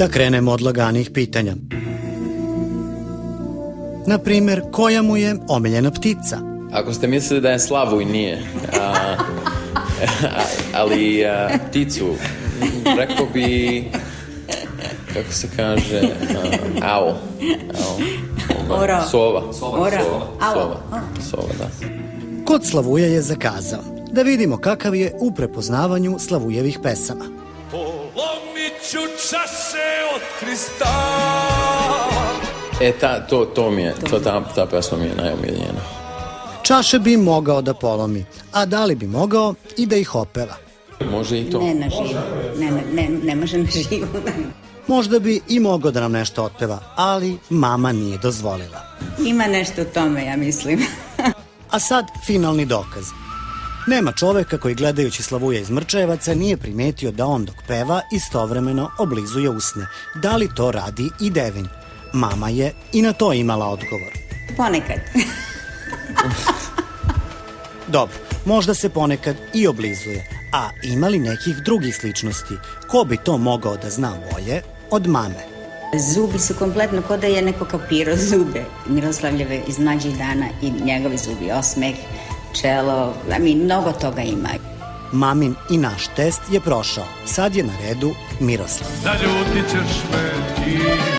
Da krenemo od laganijih pitanja. Na primjer, koja mu je omiljena ptica? Ako ste mislili da je Slavuj, nije. Ali pticu, rekao bi, kako se kaže, owl. Oro. Sova. Sova, da. Kod Slavuja je zakazao. Da vidimo kakav je u prepoznavanju Slavujevih pesama. Polomit ću čaše od kristala. Ta pesma mi je najomiljena. Čaše bi mogao da polomi, a da li bi mogao i da ih opeva? Može i to. Ne na živo. Ne može na živo. Možda bi i mogao da nam nešto otpeva, ali mama nije dozvolila. Ima nešto u tome, ja mislim. A sad finalni dokaz. Nema čoveka koji gledajući Slavuja iz Mrčajevaca nije primetio da on dok peva istovremeno oblizuje usne. Da li to radi i Devin? Mama je i na to imala odgovor. Ponekad. Dobro, možda se ponekad i oblizuje, a ima li nekih drugih sličnosti? Ko bi to mogao da zna bolje od mame? Zubi su kompletno ko da je neko kapirao zube Miroslavljeve iz mlađih dana i njegovi zubi, osmeh, čelo, mnogo toga ima. Mamin i naš test je prošao. Sad je na redu Miroslav. Naljutit ćeš me ti.